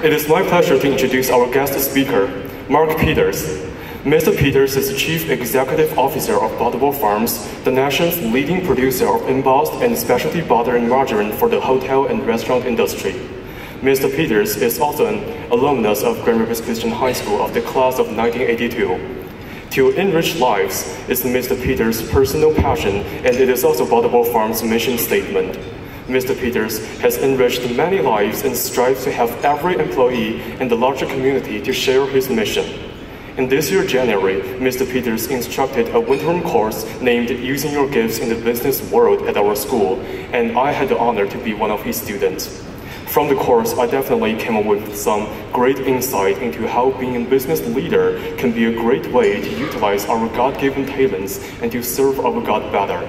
It is my pleasure to introduce our guest speaker, Mark Peters. Mr. Peters is the Chief Executive Officer of Butterball Farms, the nation's leading producer of embossed and specialty butter and margarine for the hotel and restaurant industry. Mr. Peters is also an alumnus of Grand Rapids Christian High School of the class of 1982. To enrich lives is Mr. Peters' personal passion, and it is also Butterball Farms' mission statement. Mr. Peters has enriched many lives and strives to have every employee in the larger community to share his mission. In this year, January, Mr. Peters instructed a winter course named Using Your Gifts in the Business World at our school, and I had the honor to be one of his students. From the course, I definitely came up with some great insight into how being a business leader can be a great way to utilize our God-given talents and to serve our God better.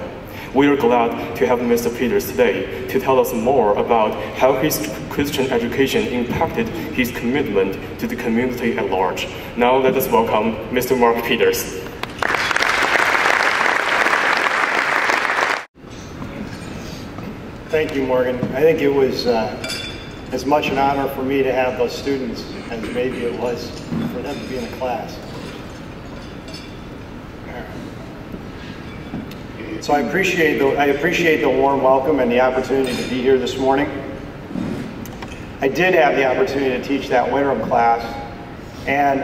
We are glad to have Mr. Peters today to tell us more about how his Christian education impacted his commitment to the community at large. Now let us welcome Mr. Mark Peters. Thank you, Morgan. I think it was as much an honor for me to have those students as maybe it was for them to be in the class. So I appreciate the warm welcome and the opportunity to be here this morning. I did have the opportunity to teach that winter class, and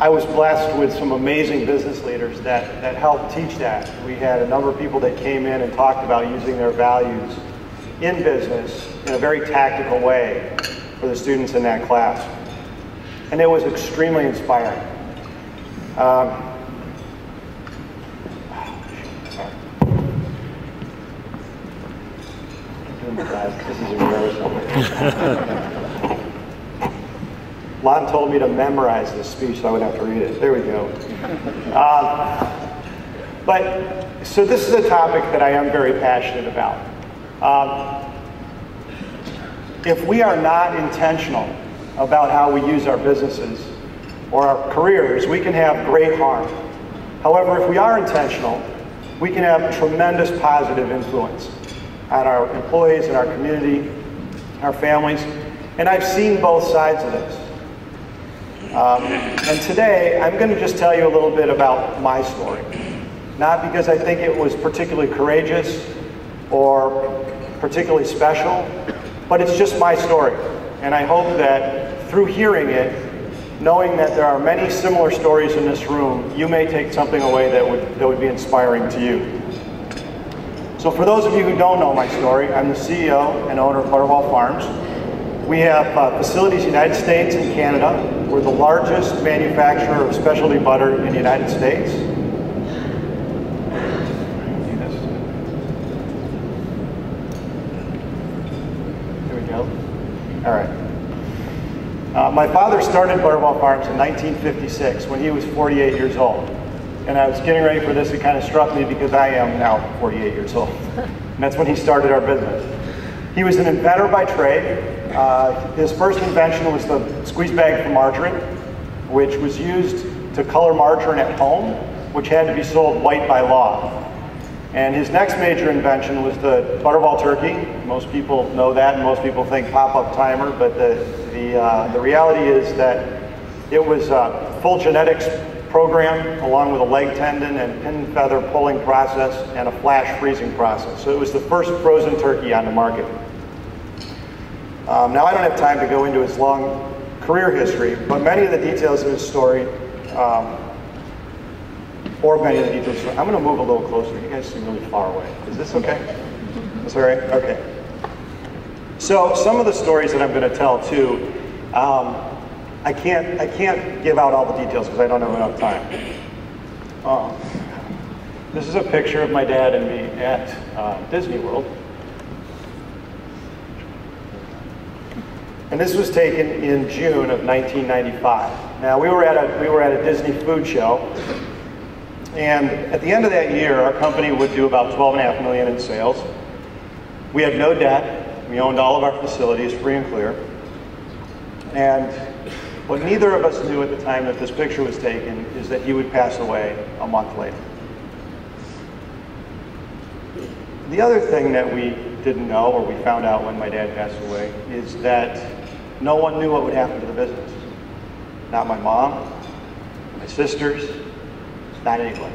I was blessed with some amazing business leaders that helped teach that. We had a number of people that came in and talked about using their values in business in a very tactical way for the students in that class. And it was extremely inspiring. This is embarrassing. Lon told me to memorize this speech so I would have to read it. There we go. So this is a topic that I am very passionate about. If we are not intentional about how we use our businesses or our careers, we can have great harm. However, if we are intentional, we can have tremendous positive influence on our employees and our community, our families. And I've seen both sides of this. And today, I'm going to just tell you a little bit about my story. Not because I think it was particularly courageous or particularly special, but it's just my story. And I hope that through hearing it, knowing that there are many similar stories in this room, you may take something away that would be inspiring to you. So for those of you who don't know my story, I'm the CEO and owner of Butterball Farms. We have facilities in the United States and Canada. We're the largest manufacturer of specialty butter in the United States. There we go. All right. My father started Butterball Farms in 1956 when he was 48 years old. And I was getting ready for this, it kind of struck me because I am now 48 years old. And that's when he started our business. He was an inventor by trade. His first invention was the squeeze bag for margarine, which was used to color margarine at home, which had to be sold white by law. And his next major invention was the Butterball turkey. Most people know that, and most people think pop-up timer, but the reality is that it was a full genetics program along with a leg tendon and pin feather pulling process and a flash freezing process. So it was the first frozen turkey on the market. Now I don't have time to go into his long career history, but many of the details of his story, I'm going to move a little closer. You guys seem really far away. Is this okay? That's all right? Okay. So some of the stories that I'm going to tell too, I can't give out all the details because I don't have enough time. This is a picture of my dad and me at Disney World. And this was taken in June of 1995. Now we were at a Disney food show, and at the end of that year, our company would do about $12.5 million in sales. We had no debt. We owned all of our facilities free and clear. And what neither of us knew at the time that this picture was taken is that he would pass away a month later. The other thing that we didn't know, or we found out when my dad passed away, is that no one knew what would happen to the business. Not my mom, my sisters, not anybody.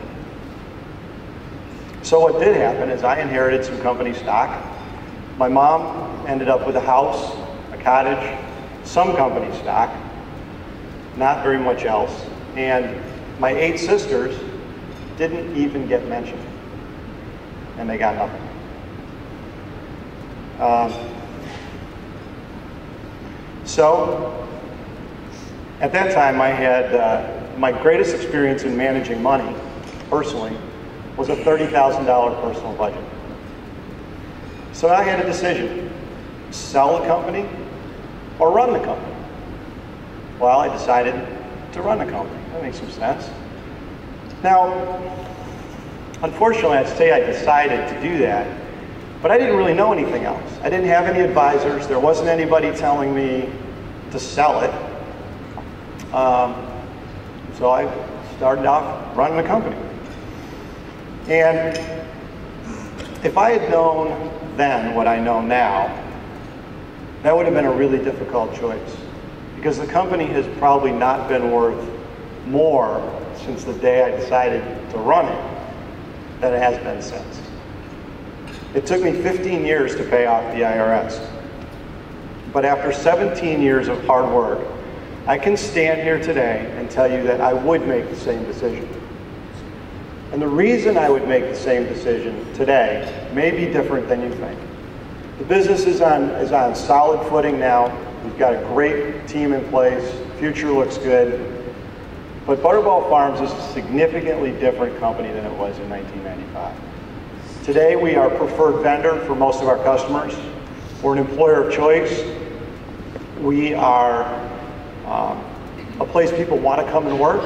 So what did happen is I inherited some company stock. My mom ended up with a house, a cottage, some company stock, not very much else. And my 8 sisters didn't even get mentioned. And they got nothing. So at that time I had, my greatest experience in managing money, personally, was a $30,000 personal budget. So I had a decision, sell the company or run the company. Well, I decided to run the company. That makes some sense. Now, unfortunately, I'd say I decided to do that, but I didn't really know anything else. I didn't have any advisors. There wasn't anybody telling me to sell it. So I started off running the company. And if I had known then what I know now, that would have been a really difficult choice, because the company has probably not been worth more since the day I decided to run it than it has been since. It took me 15 years to pay off the IRS. But after 17 years of hard work, I can stand here today and tell you that I would make the same decision. And the reason I would make the same decision today may be different than you think. The business is on solid footing now. We've got a great team in place. The future looks good. But Butterball Farms is a significantly different company than it was in 1995. Today, we are a preferred vendor for most of our customers. We're an employer of choice. We are a place people want to come and work.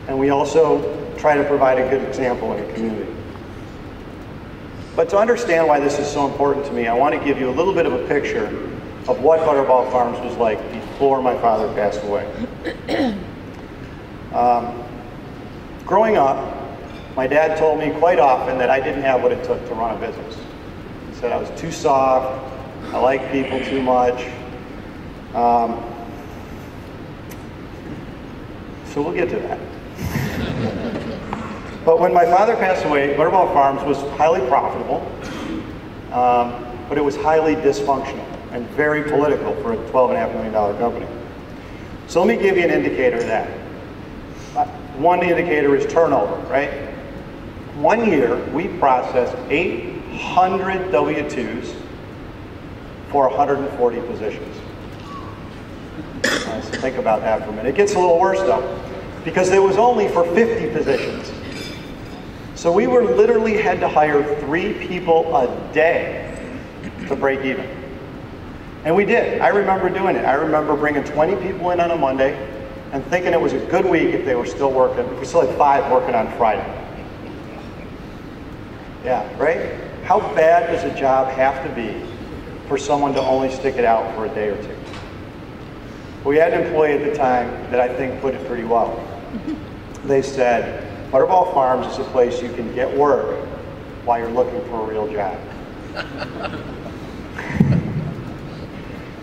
And we also try to provide a good example in the community. But to understand why this is so important to me, I want to give you a little bit of a picture of what Butterball Farms was like before my father passed away. Growing up, my dad told me quite often that I didn't have what it took to run a business. He said I was too soft, I like people too much. So we'll get to that. But when my father passed away, Butterball Farms was highly profitable, but it was highly dysfunctional and very political for a $12.5 million company. So let me give you an indicator of that. One indicator is turnover, right? One year, we processed 800 W-2s for 140 positions. So think about that for a minute. It gets a little worse though, because it was only for 50 positions. So we were literally had to hire 3 people a day to break even. And we did. I remember doing it. I remember bringing 20 people in on a Monday and thinking it was a good week if they were still working. We still had 5 working on Friday. Yeah, right? How bad does a job have to be for someone to only stick it out for a day or two? We had an employee at the time that I think put it pretty well. They said, Butterball Farms is a place you can get work while you're looking for a real job.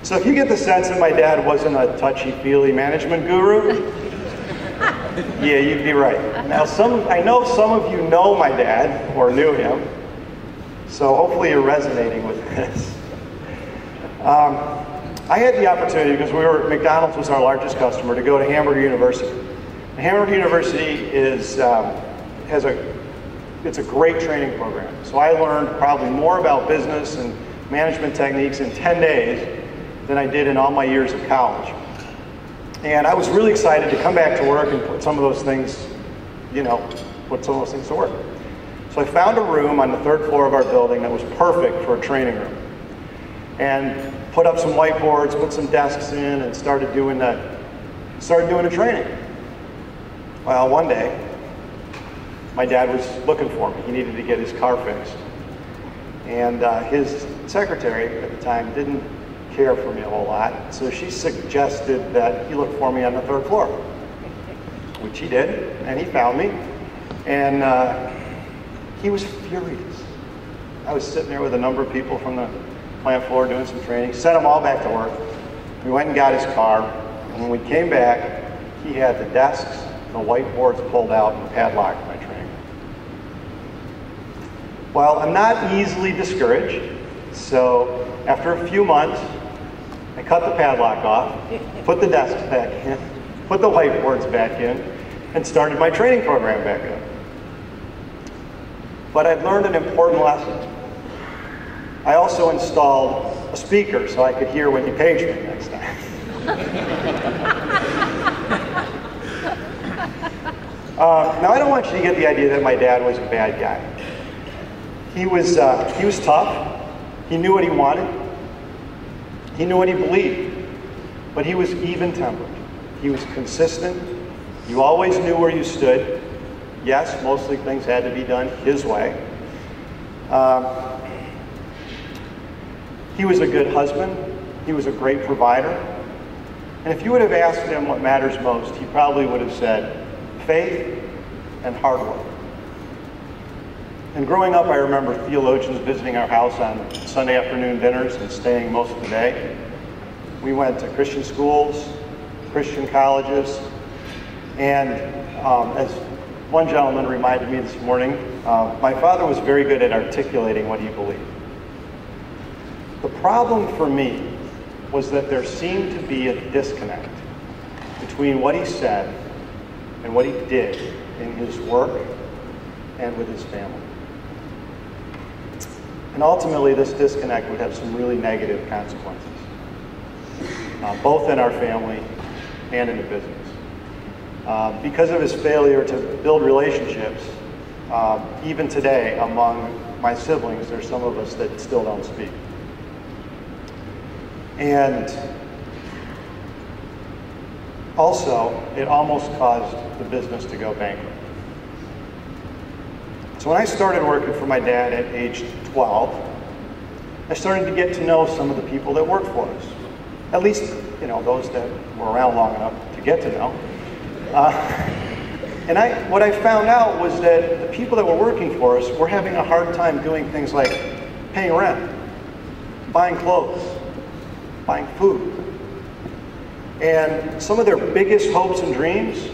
So if you get the sense that my dad wasn't a touchy-feely management guru, yeah, you'd be right. Now, I know some of you know my dad or knew him, so hopefully you're resonating with this. I had the opportunity, because McDonald's was our largest customer, to go to Hamburger University. And Hamburger University it's a great training program. So I learned probably more about business and management techniques in 10 days than I did in all my years of college. And I was really excited to come back to work and put some of those things, to work. So I found a room on the 3rd floor of our building that was perfect for a training room. And put up some whiteboards, put some desks in, and started doing a training. Well, one day, my dad was looking for me. He needed to get his car fixed. And his secretary at the time didn't care for me a whole lot, so she suggested that he look for me on the 3rd floor, which he did, and he found me. And he was furious. I was sitting there with a number of people from the plant floor doing some training, sent them all back to work. We went and got his car, and when we came back, he had the desks, the whiteboards pulled out, and padlocked my training room. Well, I'm not easily discouraged, so after a few months, I cut the padlock off, put the desks back in, put the whiteboards back in, and started my training program back up. But I'd learned an important lesson. I also installed a speaker so I could hear when he paged me next time. Now, I don't want you to get the idea that my dad was a bad guy. He was tough. He knew what he wanted. He knew what he believed. But he was even-tempered. He was consistent. You always knew where you stood. Yes, mostly things had to be done his way. He was a good husband. He was a great provider. And if you would have asked him what matters most, he probably would have said faith and hard work. And growing up, I remember theologians visiting our house on Sunday afternoon dinners and staying most of the day. We went to Christian schools, Christian colleges, and as one gentleman reminded me this morning, my father was very good at articulating what he believed. The problem for me was that there seemed to be a disconnect between what he said and what he did in his work and with his family. And ultimately, this disconnect would have some really negative consequences, both in our family and in the business. Because of his failure to build relationships, even today among my siblings, there's some of us that still don't speak. And also, it almost caused the business to go bankrupt. So when I started working for my dad at age 12, I started to get to know some of the people that worked for us. At least, those that were around long enough to get to know. And what I found out was that the people that were working for us were having a hard time doing things like paying rent, buying clothes, buying food. And some of their biggest hopes and dreams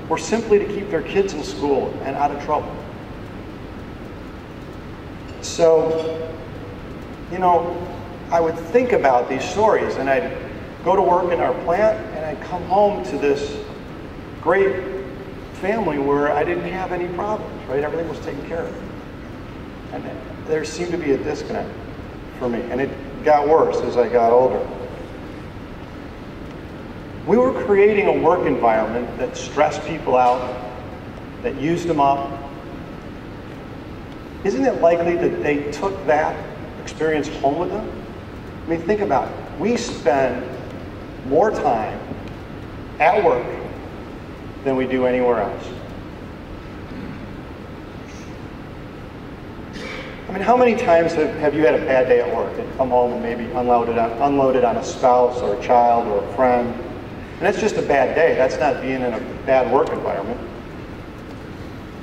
were simply to keep their kids in school and out of trouble. So, I would think about these stories, and I'd go to work in our plant, and I'd come home to this great family where I didn't have any problems, right? Everything was taken care of. And there seemed to be a disconnect for me, and it got worse as I got older. We were creating a work environment that stressed people out, that used them up. Isn't it likely that they took that experience home with them? I mean, think about it. We spend more time at work than we do anywhere else. I mean, how many times have you had a bad day at work and come home and maybe unloaded on a spouse or a child or a friend? And that's just a bad day. That's not being in a bad work environment.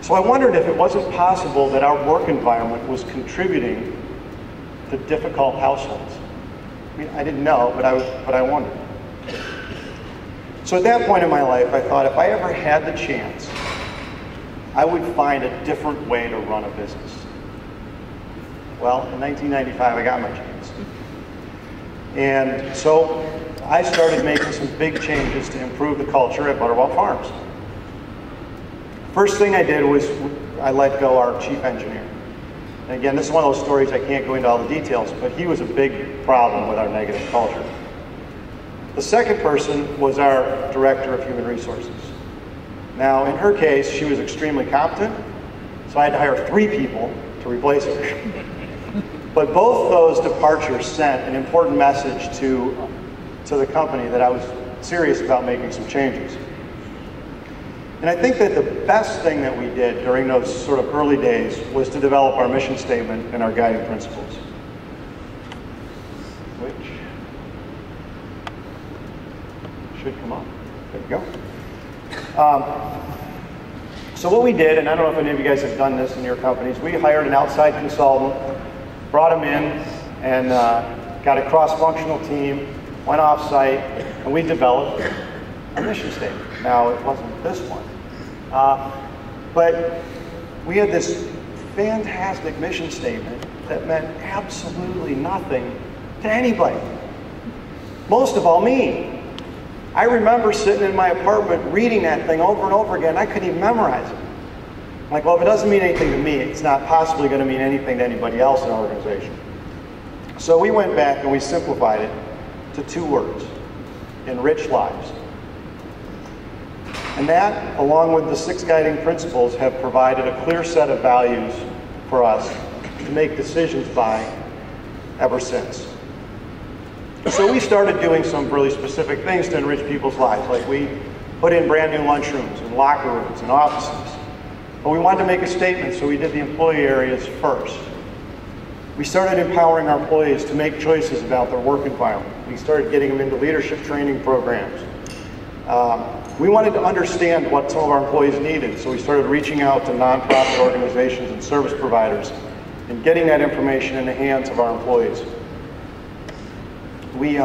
So I wondered if it wasn't possible that our work environment was contributing to difficult households. I mean, I didn't know, but I wondered. So at that point in my life, I thought if I ever had the chance, I would find a different way to run a business. Well, in 1995, I got my chance. And so I started making some big changes to improve the culture at Butterball Farms. First thing I did was I let go our chief engineer. And again, this is one of those stories I can't go into all the details, but he was a big problem with our negative culture. The second person was our director of human resources. Now, in her case, she was extremely competent, so I had to hire 3 people to replace her. But both those departures sent an important message to the company that I was serious about making some changes. And I think that the best thing that we did during those sort of early days was to develop our mission statement and our guiding principles. Which should come up. There we go. So what we did, and I don't know if any of you guys have done this in your companies, we hired an outside consultant, brought him in, and got a cross-functional team, went off site, and we developed a mission statement. Now, it wasn't this one, but we had this fantastic mission statement that meant absolutely nothing to anybody. Most of all, me. I remember sitting in my apartment reading that thing over and over again. I couldn't even memorize it. I'm like, well, if it doesn't mean anything to me, it's not possibly going to mean anything to anybody else in our organization. So we went back and we simplified it to 2 words: enrich lives. And that, along with the 6 guiding principles, have provided a clear set of values for us to make decisions by ever since. So we started doing some really specific things to enrich people's lives, like we put in brand new lunchrooms and locker rooms and offices. But we wanted to make a statement, so we did the employee areas first. We started empowering our employees to make choices about their work environment. We started getting them into leadership training programs. We wanted to understand what some of our employees needed, so we started reaching out to nonprofit organizations and service providers and getting that information in the hands of our employees. We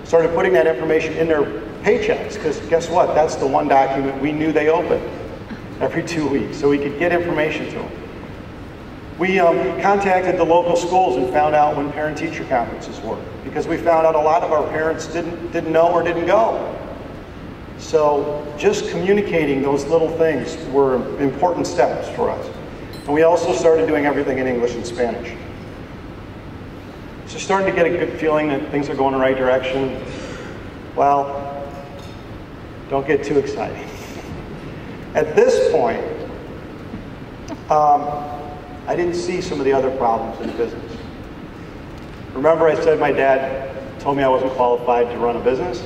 started putting that information in their paychecks, because guess what? That's the one document we knew they opened every 2 weeks, so we could get information to them. We contacted the local schools and found out when parent-teacher conferences were, because we found out a lot of our parents didn't know or didn't go. So just communicating those little things were important steps for us. And we also started doing everything in English and Spanish. So starting to get a good feeling that things are going in the right direction. Well, don't get too excited. At this point, I didn't see some of the other problems in the business. Remember I said my dad told me I wasn't qualified to run a business?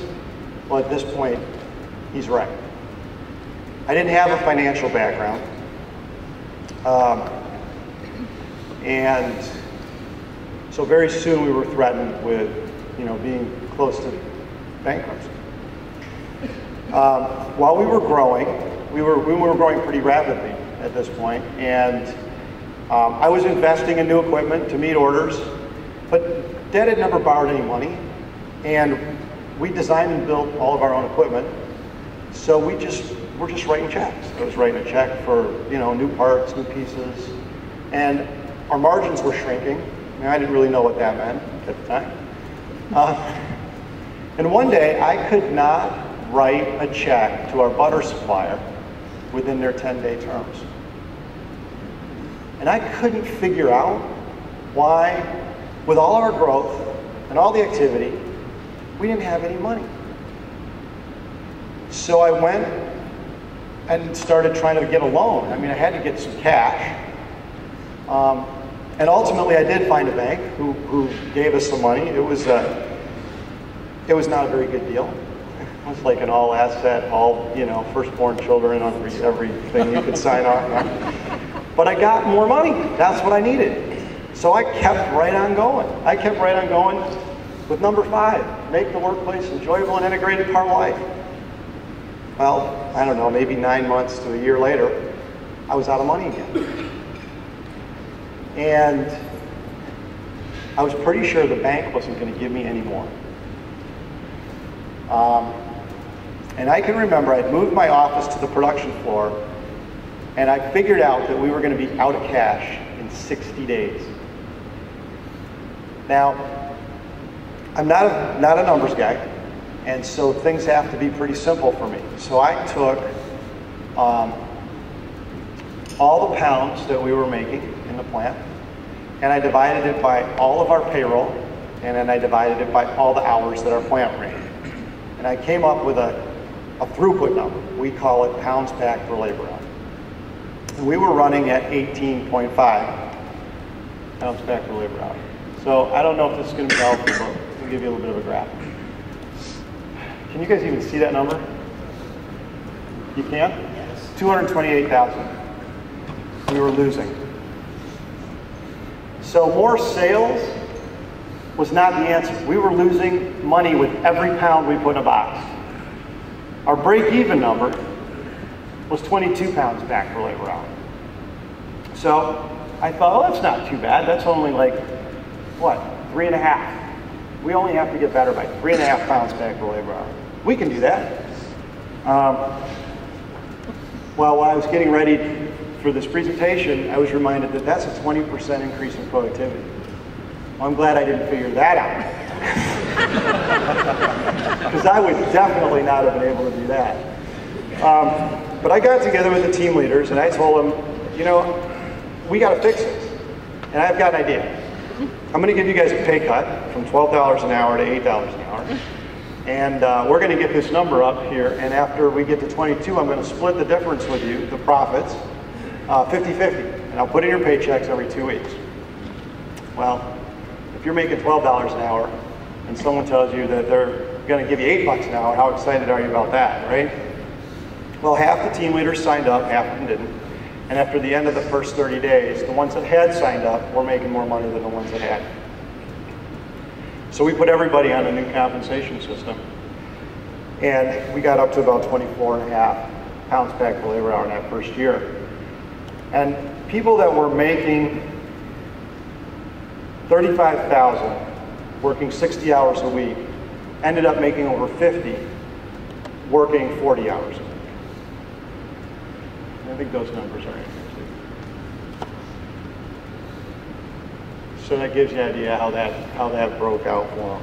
Well, at this point, he's right. I didn't have a financial background. And so very soon we were threatened with, being close to bankruptcy. While we were growing, we were growing pretty rapidly at this point, and I was investing in new equipment to meet orders, but Dad had never borrowed any money, and we designed and built all of our own equipment, so we're just writing checks. I was writing a check for new parts, new pieces, and our margins were shrinking. I didn't really know what that meant at the time. And one day, I could not write a check to our butter supplier within their 10-day terms. And I couldn't figure out why, with all our growth and all the activity, we didn't have any money. So I went and started trying to get a loan. I had to get some cash. And ultimately, I did find a bank who gave us some money. It was not a very good deal. It was like an all-asset, firstborn children on everything you could sign off on. But I got more money. That's what I needed. So I kept right on going. I kept right on going with number 5, make the workplace enjoyable and integrated part of life. Well, I don't know, maybe 9 months to a year later, I was out of money again. And I was pretty sure the bank wasn't going to give me any more. And I can remember I'd moved my office to the production floor, and I figured out that we were going to be out of cash in 60 days. Now, I'm not a numbers guy, and so things have to be pretty simple for me. So I took all the pounds that we were making in the plant, and I divided it by all of our payroll, and then I divided it by all the hours that our plant ran. And I came up with a throughput number. We call it pounds packed per labor hour. And we were running at 18.5 pounds packed per labor hour. So I don't know if this is going to be helpful, but I'll give you a little bit of a graph. Can you guys even see that number? You can? Yes. 228,000. We were losing. So more sales was not the answer. We were losing money with every pound we put in a box. Our break-even number was 22 pounds packed per labor hour. So I thought, oh, that's not too bad. That's only like, what, 3.5. We only have to get better by 3.5 pounds back per labor hour. We can do that. Well, while I was getting ready for this presentation, I was reminded that that's a 20% increase in productivity. Well, I'm glad I didn't figure that out. Because I would definitely not have been able to do that. But I got together with the team leaders and I told them, you know, we got to fix this. And I've got an idea. I'm going to give you guys a pay cut from $12 an hour to $8 an hour. And we're going to get this number up here. And after we get to 22, I'm going to split the difference with you, the profits, 50-50. And I'll put in your paychecks every 2 weeks. Well, if you're making $12 an hour and someone tells you that they're going to give you $8 an hour, how excited are you about that, right? Well, half the team leaders signed up, half of them didn't. And after the end of the first 30 days, the ones that had signed up were making more money than the ones that hadn't. So we put everybody on a new compensation system. And we got up to about 24.5 pounds back per labor hour in that first year. And people that were making $35,000, working 60 hours a week, ended up making over 50, working 40 hours a week. I think those numbers are interesting. So that gives you an idea how that broke out for them.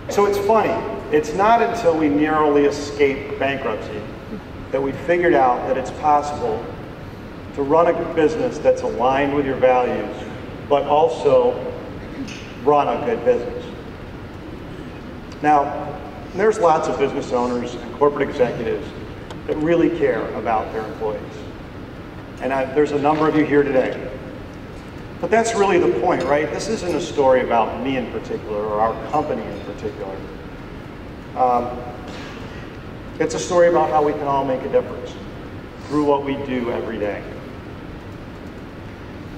So it's funny. It's not until we narrowly escaped bankruptcy that we figured out that it's possible to run a business that's aligned with your values, but also run a good business. Now, there's lots of business owners and corporate executives that really care about their employees. And there's a number of you here today. But that's really the point, right? This isn't a story about me in particular or our company in particular. It's a story about how we can all make a difference through what we do every day.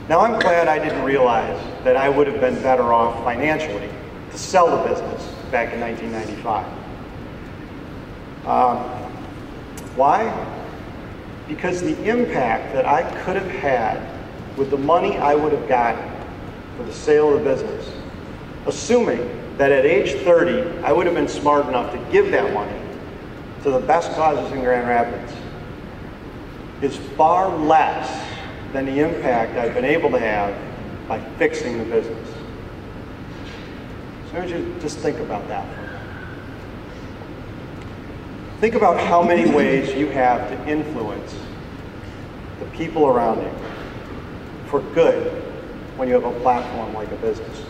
Now, I'm glad I didn't realize that I would have been better off financially to sell the business back in 1995. Why? Because the impact that I could have had with the money I would have gotten for the sale of the business, assuming that at age 30, I would have been smart enough to give that money to the best causes in Grand Rapids, is far less than the impact I've been able to have by fixing the business. So I want you to just think about that for a minute. Think about how many ways you have to influence the people around you for good when you have a platform like a business.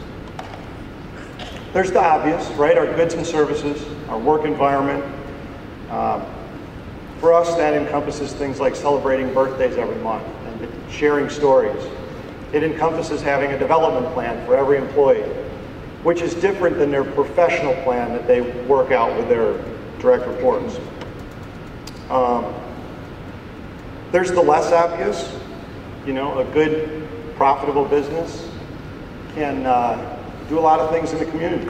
There's the obvious, right? Our goods and services, our work environment. For us, that encompasses things like celebrating birthdays every month and sharing stories. It encompasses having a development plan for every employee, which is different than their professional plan that they work out with their direct reports. There's the less obvious. You know, a good, profitable business can do a lot of things in the community.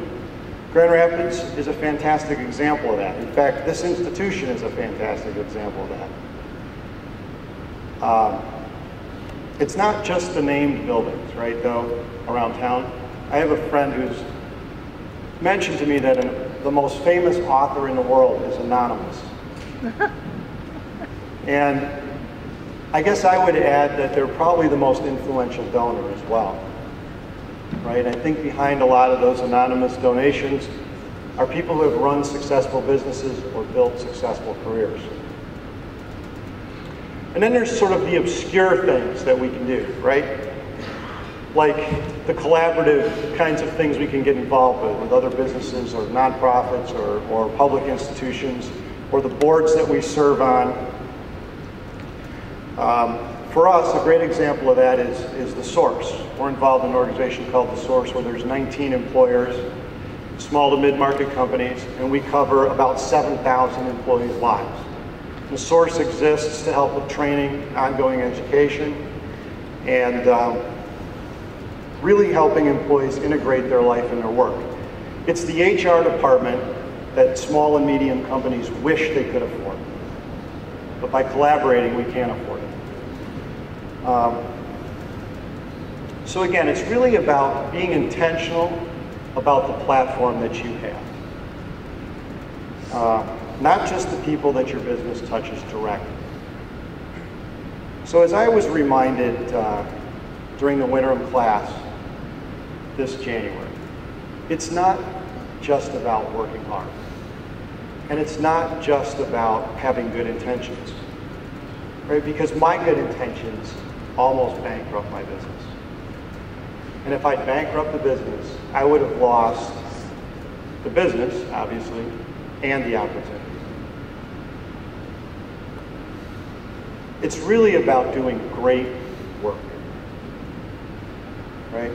Grand Rapids is a fantastic example of that. In fact, this institution is a fantastic example of that. It's not just the named buildings, right, though, around town. I have a friend who's mentioned to me that the most famous author in the world is anonymous. And I guess I would add that they're probably the most influential donor as well, right? I think behind a lot of those anonymous donations are people who have run successful businesses or built successful careers. And then there's sort of the obscure things that we can do, right? Like the collaborative kinds of things we can get involved with other businesses or nonprofits or public institutions or the boards that we serve on. For us, a great example of that is The Source. We're involved in an organization called The Source where there's 19 employers, small to mid-market companies, and we cover about 7,000 employees' lives. The Source exists to help with training, ongoing education, and really helping employees integrate their life and their work. It's the HR department that small and medium companies wish they could afford. But by collaborating, we can afford it. So again, it's really about being intentional about the platform that you have. Not just the people that your business touches directly. So as I was reminded during the Winterim class this January, it's not just about working hard. And it's not just about having good intentions, right? Because my good intentions almost bankrupt my business. And if I bankrupt the business, I would have lost the business, obviously, and the opportunity. It's really about doing great work, right?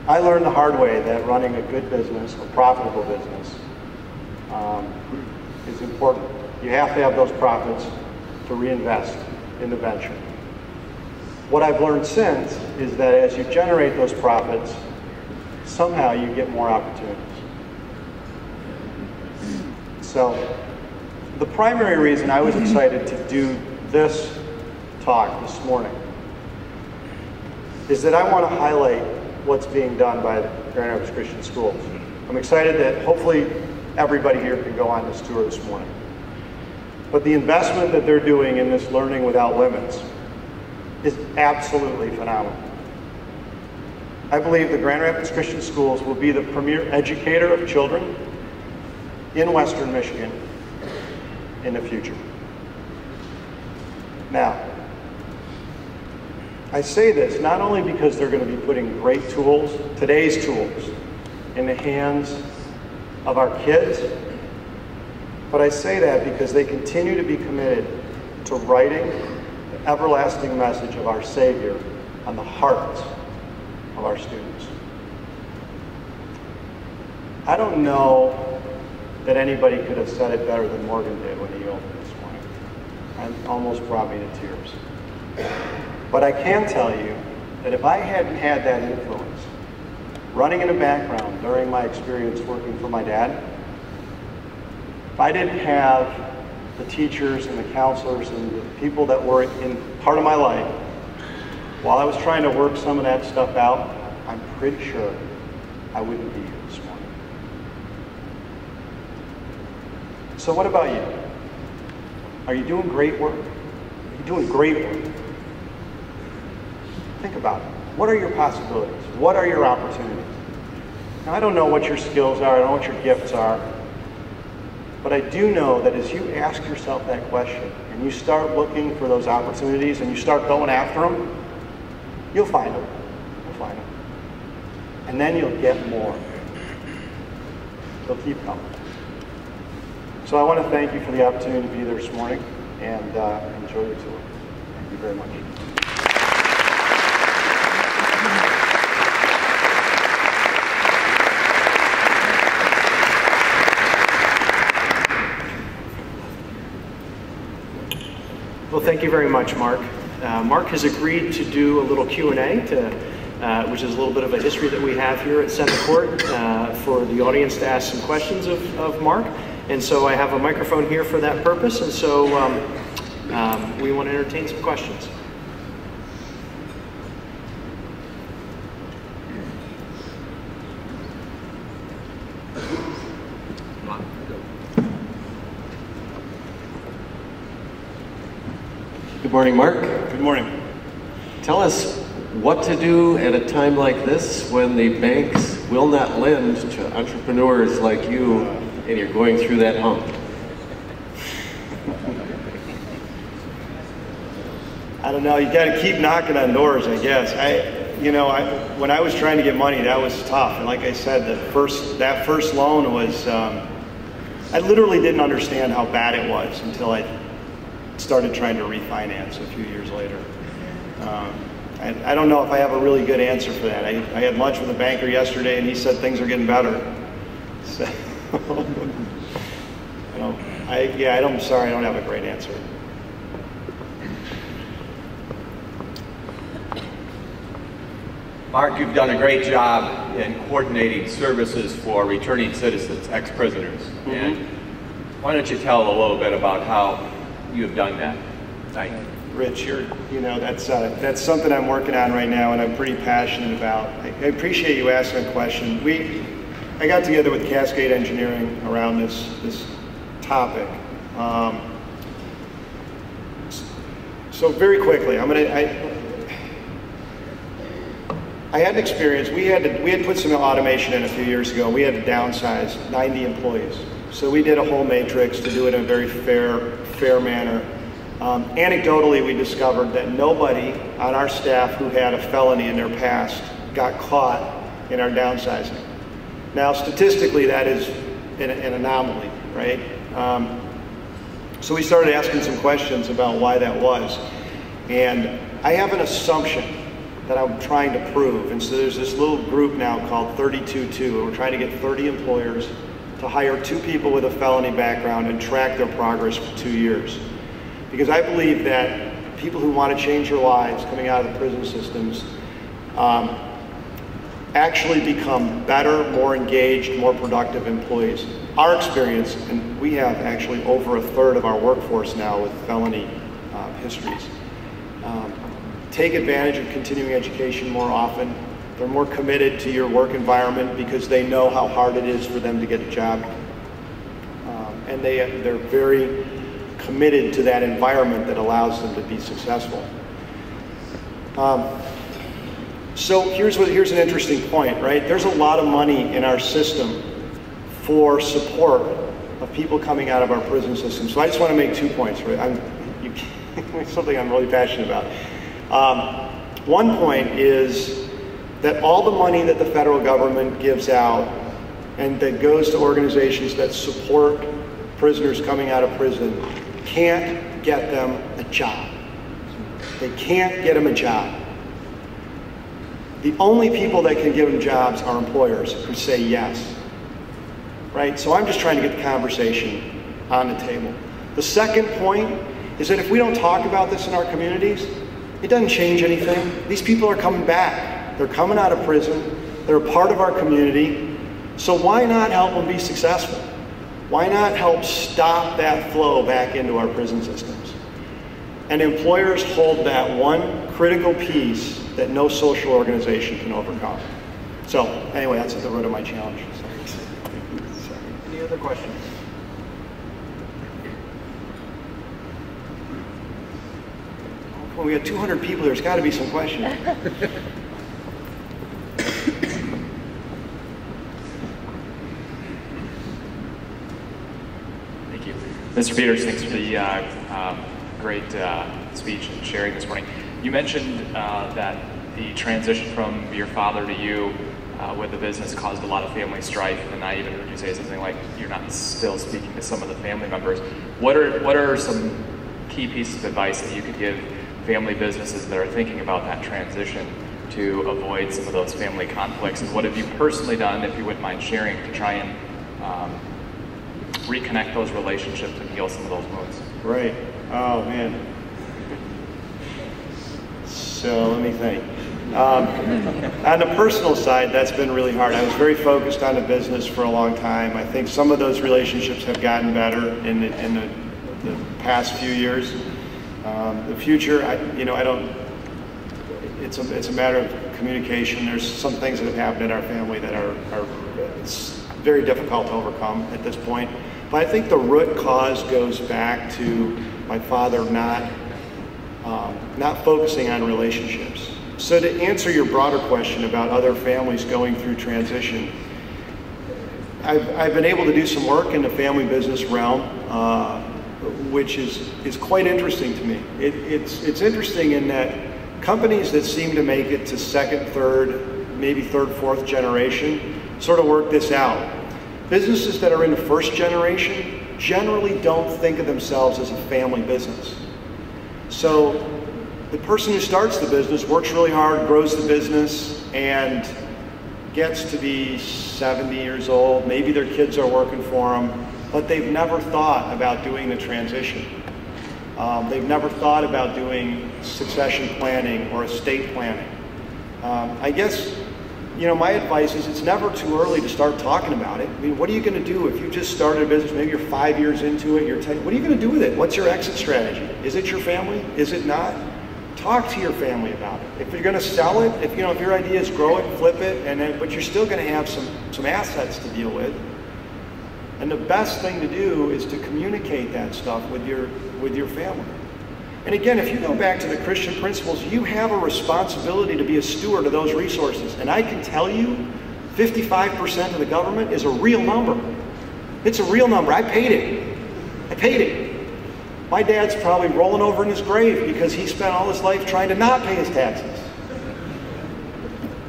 I learned the hard way that running a good business, a profitable business, is important. You have to have those profits to reinvest in the venture. What I've learned since is that as you generate those profits, somehow you get more opportunities. So the primary reason I was excited to do this talk this morning is that I want to highlight what's being done by the Grand Rapids Christian Schools. I'm excited that hopefully everybody here can go on this tour this morning. But the investment that they're doing in this Learning Without Limits is absolutely phenomenal. I believe the Grand Rapids Christian Schools will be the premier educator of children in Western Michigan in the future. Now, I say this not only because they're going to be putting great tools, today's tools, in the hands of our kids, but I say that because they continue to be committed to writing the everlasting message of our Savior on the hearts of our students. I don't know that anybody could have said it better than Morgan did when he opened this morning. It almost brought me to tears. But I can tell you that if I hadn't had that influence, running in a background during my experience working for my dad, if I didn't have the teachers and the counselors and the people that were in part of my life, while I was trying to work some of that stuff out, I'm pretty sure I wouldn't be here this morning. So what about you? Are you doing great work? Are you doing great work? Think about it. What are your possibilities? What are your opportunities? Now, I don't know what your skills are, I don't know what your gifts are, but I do know that as you ask yourself that question and you start looking for those opportunities and you start going after them, you'll find them. You'll find them. And then you'll get more. They'll keep coming. So I want to thank you for the opportunity to be there this morning and enjoy your tour. Thank you very much. Well, thank you very much, Mark. Mark has agreed to do a little Q&A, which is a little bit of a history that we have here at Center Court for the audience to ask some questions of Mark. And so I have a microphone here for that purpose, and so we want to entertain some questions. Good morning, Mark. Good morning. Tell us what to do at a time like this when the banks will not lend to entrepreneurs like you and you're going through that hump. I don't know, you got to keep knocking on doors, I guess. When I was trying to get money, that was tough. And like I said, that first loan was, I literally didn't understand how bad it was until I started trying to refinance a few years later. I don't know if I have a really good answer for that. I had lunch with a banker yesterday and he said things are getting better. So, I'm sorry, I don't have a great answer. Mark, you've done a great job in coordinating services for returning citizens, ex-prisoners. Mm-hmm. And why don't you tell a little bit about how you have done that? Rich, that's something I'm working on right now, and I'm pretty passionate about. I appreciate you asking a question. I got together with Cascade Engineering around this topic. So very quickly, I had an experience. We had put some automation in a few years ago. We had to downsize 90 employees. So we did a whole matrix to do it in a very fair manner. Anecdotally, we discovered that nobody on our staff who had a felony in their past got caught in our downsizing. Now, statistically, that is an anomaly, right? So we started asking some questions about why that was. And I have an assumption that I'm trying to prove. And so there's this little group now called 32-2. We're trying to get 30 employers to hire 2 people with a felony background and track their progress for 2 years. Because I believe that people who want to change their lives coming out of the prison systems actually become better, more engaged, more productive employees. Our experience, and we have actually over 1/3 of our workforce now with felony histories, take advantage of continuing education more often. They're more committed to your work environment because they know how hard it is for them to get a job. And they're very committed to that environment that allows them to be successful. So here's an interesting point, right? There's a lot of money in our system for support of people coming out of our prison system. So I just want to make 2 points, right? It's something I'm really passionate about. One point is that all the money that the federal government gives out and that goes to organizations that support prisoners coming out of prison can't get them a job. They can't get them a job. The only people that can give them jobs are employers who say yes, right? So I'm just trying to get the conversation on the table. The second point is that if we don't talk about this in our communities, it doesn't change anything. These people are coming back. They're coming out of prison. They're a part of our community. So why not help them be successful? Why not help stop that flow back into our prison systems? And employers hold that one critical piece that no social organization can overcome. So anyway, that's at the root of my challenge. Sorry. Any other questions? Well, we got 200 people. There's got to be some questions. Thank you. Mr. Peters, thanks for the great speech and sharing this morning. You mentioned that the transition from your father to you with the business caused a lot of family strife, and I even heard you say something like you're not still speaking to some of the family members. What are some key pieces of advice that you could give family businesses that are thinking about that transition to avoid some of those family conflicts? And what have you personally done, if you wouldn't mind sharing, to try and reconnect those relationships and heal some of those wounds? Right. Oh, man. So let me think. On the personal side, that's been really hard. I was very focused on the business for a long time. I think some of those relationships have gotten better in the past few years. The future, I don't. It's a matter of communication. There's some things that have happened in our family that are it's very difficult to overcome at this point. But I think the root cause goes back to my father not focusing on relationships. So to answer your broader question about other families going through transition, I've been able to do some work in the family business realm, which is quite interesting to me. It's interesting in that companies that seem to make it to second, third, maybe third, fourth generation sort of work this out. Businesses that are in the first generation generally don't think of themselves as a family business. So the person who starts the business works really hard, grows the business, and gets to be 70 years old. Maybe their kids are working for them, but they've never thought about doing the transition. They've never thought about doing succession planning or estate planning. I guess you know, my advice is it's never too early to start talking about it. I mean, what are you going to do if you just started a business, maybe you're 5 years into it, you're 10, what are you going to do with it? What's your exit strategy? Is it your family? Is it not? Talk to your family about it. If you're going to sell it, if your idea is grow it, flip it, and then, but you're still going to have some assets to deal with. And the best thing to do is to communicate that stuff with your family. And again, if you go back to the Christian principles, you have a responsibility to be a steward of those resources. And I can tell you, 55% of the government is a real number. It's a real number. I paid it. I paid it. My dad's probably rolling over in his grave because he spent all his life trying to not pay his taxes.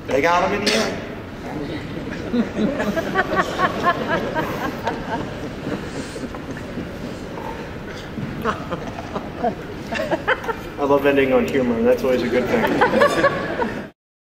They got him in the end. I love ending on humor. That's always a good thing.